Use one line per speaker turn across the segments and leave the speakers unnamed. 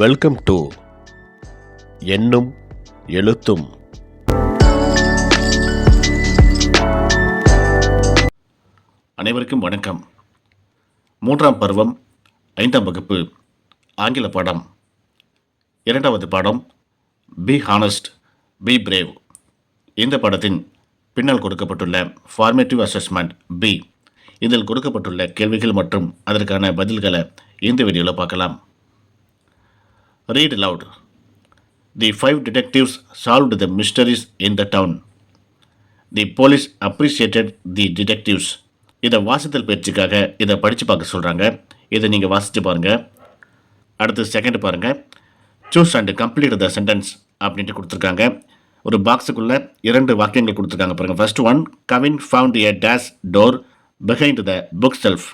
Welcome to எண்ணும் எழுத்தும். அனைவருக்கும் வணக்கம். 3ஆம் பருவம் 5ஆம் வகுப்பு ஆங்கில பாடம். 2வது பாடம் பி ஹானஸ்ட் பி பிரேவ். இந்த பாடத்தின் பின்னால் கொடுக்கப்பட்டுள்ள ஃபார்மேட்டிவ் அசஸ்மெண்ட் பி. இதில் கொடுக்கப்பட்டுள்ள கேள்விகள் மற்றும் அதற்கான பதில்களை இந்த வீடியோவில் பார்க்கலாம். Read aloud. The 5 detectives solved the mysteries in the town. The police appreciated the detectives. இதை வாசித்தல் பயிற்சிக்காக இதை படித்து பார்க்க சொல்கிறாங்க. இதை நீங்கள் வாசித்து பாருங்கள். அடுத்து செகண்ட் பாருங்கள். Choose and complete the sentence அப்படின்ட்டு கொடுத்துருக்காங்க. ஒரு பாக்ஸுக்குள்ளே 2 வாக்கியங்கள் கொடுத்துருக்காங்க பாருங்கள். First one, Kavin found a dash door behind the book self.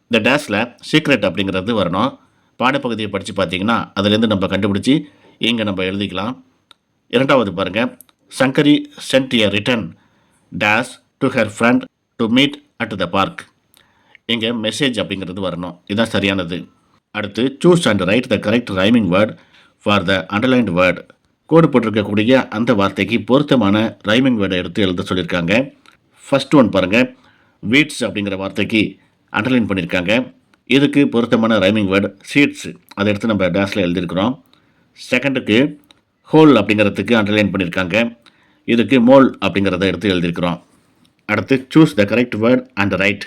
இந்த டேஷில் சீக்ரெட் அப்படிங்கிறது வரணும். பாடப்பகுதியை படித்து பார்த்தீங்கன்னா அதுலேருந்து நம்ம கண்டுபிடிச்சி இங்கே நம்ம எழுதிக்கலாம். 2வது பாருங்கள், Sankari sent a written dash to her friend to meet at the park. இங்கே மெசேஜ் அப்படிங்கிறது வரணும். இதுதான் சரியானது. அடுத்து choose and write the correct rhyming word for the underlined word. கோடு போட்டிருக்கக்கூடிய அந்த வார்த்தைக்கு பொருத்தமான ரைமிங் வேர்டை எடுத்து எழுத சொல்லியிருக்காங்க. ஃபர்ஸ்ட் ஒன் பாருங்கள், வீட்ஸ் அப்படிங்கிற வார்த்தைக்கு அண்டர்லைன் பண்ணியிருக்காங்க. இதுக்கு பொருத்தமான ரைமிங் வேர்டு சீட்ஸ். அதை எடுத்து நம்ம டேஷில் எழுதியிருக்கிறோம். செகண்டுக்கு ஹோல் அப்படிங்கிறதுக்கு அண்டர்லைன் பண்ணியிருக்காங்க. இதுக்கு மோல் அப்படிங்கிறத எடுத்து எழுதியிருக்கிறோம். அடுத்து choose the correct word and write.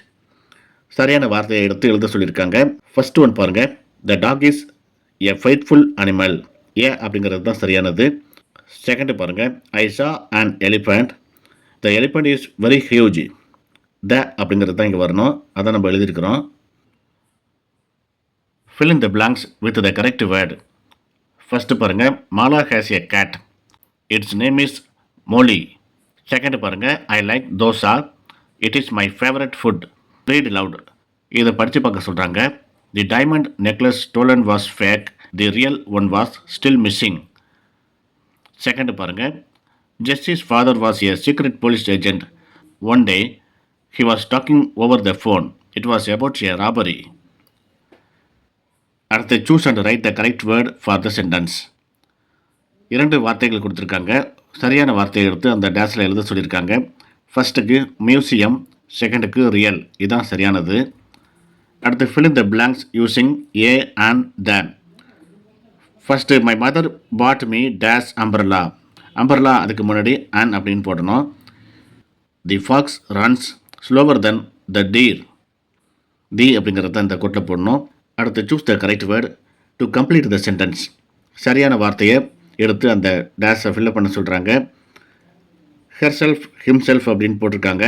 சரியான வார்த்தையை எடுத்து எழுத சொல்லியிருக்காங்க. ஃபர்ஸ்ட் ஒன் பாருங்கள், the dog is a faithful animal. A அப்படிங்கிறது தான் சரியானது. செகண்டு பாருங்கள், I saw and elephant. The elephant is very huge. The அப்படிங்கிறது தான் இங்கே வரணும். அதை நம்ம எழுதியிருக்கிறோம். Fill in the blanks with the correct word. First பாருங்க, Mala has a cat. Its name is Molly. Second பாருங்க, I like dosa. It is my favorite food. Read loud. இதை படித்து பார்க்க சொல்கிறாங்க. The diamond necklace stolen was fake. The real one was still missing. Second பாருங்க, Jesse's father was a secret police agent. One day, he was talking over the phone. It was about a robbery. அடுத்து choose and write the correct word for the sentence. 2 வார்த்தைகள் கொடுத்துருக்காங்க. சரியான வார்த்தையை எடுத்து அந்த டேஷில் எழுத சொல்லியிருக்காங்க. ஃபர்ஸ்ட்டுக்கு மியூசியம், செகண்டுக்கு ரியல். இதுதான் சரியானது. அடுத்து fill in the blanks using a and than. First my mother bought me dash umbrella. Umbrella அதுக்கு முன்னாடி அண்ட் அப்படின்னு போடணும். The fox runs slower then the deer. The அப்படிங்கிறத இந்த கோட்டில் போடணும். அடுத்து choose the correct word to complete the sentence. சரியான வார்த்தையை எடுத்து அந்த டேஷை ஃபில்லப் பண்ண சொல்கிறாங்க. ஹெர்செல்ஃப் ஹிம்செல்ஃப் அப்படின்னு போட்டிருக்காங்க.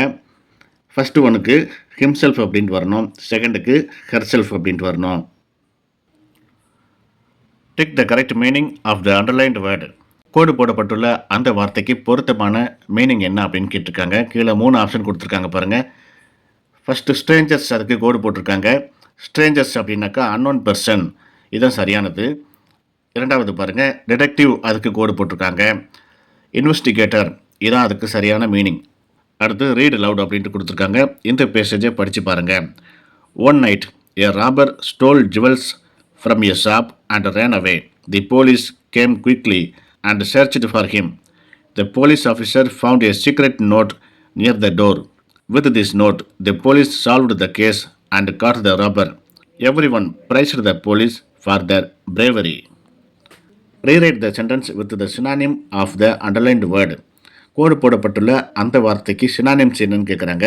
ஃபஸ்ட்டு ஒனுக்கு ஹிம்செல்ஃப் அப்படின்ட்டு வரணும். செகண்டுக்கு ஹெர்செல்ஃப் அப்படின்ட்டு வரணும். Take the correct meaning of the underlined word. கோடு போடப்பட்டுள்ள அந்த வார்த்தைக்கு பொருத்தமான மீனிங் என்ன அப்படின்னு கேட்டிருக்காங்க. கீழே 3 ஆப்ஷன் கொடுத்துருக்காங்க பாருங்கள். ஃபஸ்ட்டு ஸ்ட்ரேஞ்சர்ஸ், அதுக்கு கோடு போட்டிருக்காங்க. ஸ்ட்ரேஞ்சர்ஸ் அப்படின்னாக்கா அன்னோன் பர்சன். இதுதான் சரியானது. 2வது பாருங்கள், டிடெக்டிவ், அதுக்கு கோடு போட்டிருக்காங்க. இன்வெஸ்டிகேட்டர், இதான் அதுக்கு சரியான மீனிங். அடுத்து ரீட் லவுட் அப்படின்ட்டு கொடுத்துருக்காங்க. இந்த பேசேஜை படித்து பாருங்கள். One night a robber stole jewels from a shop and ran away. The police came quickly and searched for him. The police officer found a secret note near the door. With this note the police solved the case and caught the robber. Everyone praised the police for their bravery. Rewrite the sentence with the synonym of the underlined word. கோடு போடப்பட்டுள்ள அந்த வார்த்தைக்கு synonyms என்னன்னு கேட்குறாங்க.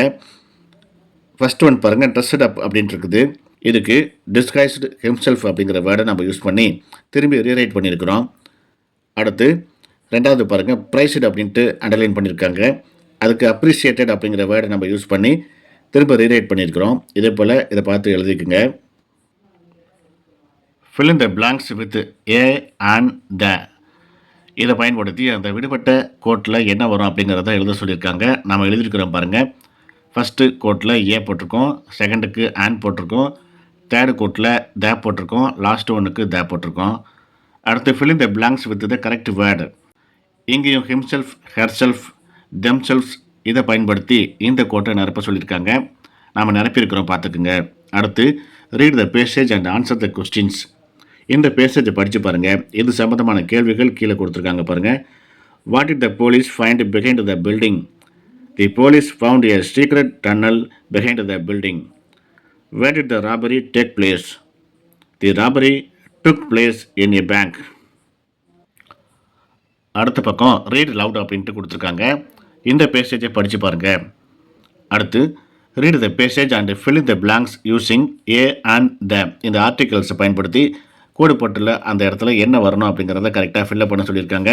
First one பாருங்கள், ட்ரெஸ்ட் அப் அப்படின்ட்டு இருக்குது. இதுக்கு disguised himself அப்படிங்கிற வேர்டை நம்ம யூஸ் பண்ணி திரும்பி ரீரைட் பண்ணியிருக்கிறோம். அடுத்து 2வது பாருங்கள், ப்ரைஸ்டு அப்படின்ட்டு அண்டர்லைன் பண்ணியிருக்காங்க. அதுக்கு அப்ரிஷியேட்டட் அப்படிங்கிற வேர்டை நம்ம யூஸ் பண்ணி திரும்ப ரீரைட் பண்ணியிருக்கிறோம். இதே போல் இதை பார்த்து எழுதிக்குங்க. fill in the blanks with a and the. இதை பயன்படுத்தி அந்த விடுபட்ட கோட்டில் என்ன வரும் அப்படிங்கிறத எழுத சொல்லியிருக்காங்க. நம்ம எழுதியிருக்கிறோம் பாருங்கள். ஃபஸ்ட்டு கோட்டில் ஏ போட்டிருக்கோம், செகண்டுக்கு ஆன் போட்டிருக்கோம், தேர்டு கோட்டில் த போட்டிருக்கோம், லாஸ்ட் ஒன்றுக்கு த போட்டிருக்கோம். அடுத்து fill in the blanks with the correct word. இங்கேயும் himself, herself, themselves இதை பயன்படுத்தி இந்த கோட்டை நிரப்ப சொல்லியிருக்காங்க. நாம் நிரப்பியிருக்கிறோம், பார்த்துக்குங்க. அடுத்து read the passage and answer the questions. இந்த பேசேஜை படித்து பாருங்கள். இது சம்பந்தமான கேள்விகள் கீழே கொடுத்துருக்காங்க பாருங்கள். What did the police find behind the building? The police found a secret tunnel behind the building. Where did the robbery take place? The robbery took place in a bank. அடுத்த பக்கம் ரீட் லவுட் அப்படின்ட்டு கொடுத்துருக்காங்க. இந்த பேசேஜை படித்து பாருங்கள். அடுத்து read the passage and fill in the blanks using a and the. இந்த ஆர்டிகல்ஸை பயன்படுத்தி கோடு போட்டுள்ள அந்த இடத்துல என்ன வரணும் அப்படிங்கிறத கரெக்டாக ஃபில்லப் பண்ண சொல்லியிருக்காங்க.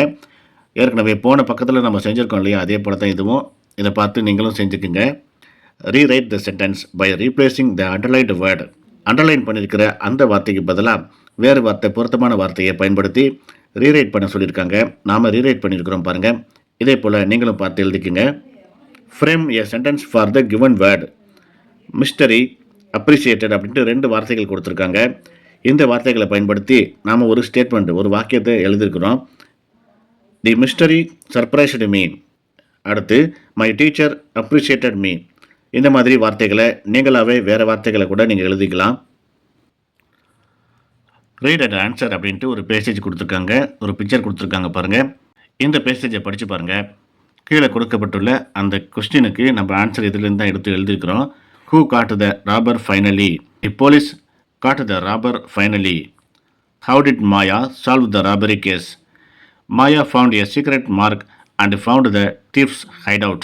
ஏற்கனவே போன பக்கத்தில் நம்ம செஞ்சுருக்கோம் இல்லையா, அதே போல தான் இதுவும். இதை பார்த்து நீங்களும் செஞ்சுக்குங்க. Rewrite the sentence by replacing the underlined word. Underline பண்ணியிருக்கிற அந்த வார்த்தைக்கு பதிலாக வேறு வார்த்தை, பொருத்தமான வார்த்தையை பயன்படுத்தி ரீரைட் பண்ண சொல்லியிருக்காங்க. நாம் ரீரைட் பண்ணியிருக்கிறோம் பாருங்கள். இதே போல் நீங்களும் பார்த்து எழுதிக்குங்க. Frame a sentence for the given word. Mystery, appreciated அப்படின்ட்டு 2 வார்த்தைகள் கொடுத்துருக்காங்க. இந்த வார்த்தைகளை பயன்படுத்தி நாம் ஒரு ஸ்டேட்மெண்ட், ஒரு வாக்கியத்தை எழுதியிருக்கிறோம். தி மிஸ்டரி சர்ப்ரைஸ்டு மீ. அடுத்து மை டீச்சர் அப்ரிஷியேட்டட் மீ. இந்த மாதிரி வார்த்தைகளை நீங்களாகவே வேறு வார்த்தைகளை கூட நீங்கள் எழுதிக்கலாம். ரீட் அண்ட் ஆன்சர் அப்படின்ட்டு ஒரு பேசேஜ் கொடுத்துருக்காங்க, ஒரு பிக்சர் கொடுத்துருக்காங்க பாருங்கள். இந்த பேசேஜை படித்து பாருங்கள். கீழே கொடுக்கப்பட்டுள்ள அந்த கொஸ்டினுக்கு நம்ம ஆன்சர் இதிலேருந்து தான் எடுத்து எழுதியிருக்கிறோம். Who caught the robber finally? The police caught the robber finally. How did Maya solve the robbery case? Maya found a secret mark and found the thief's hideout.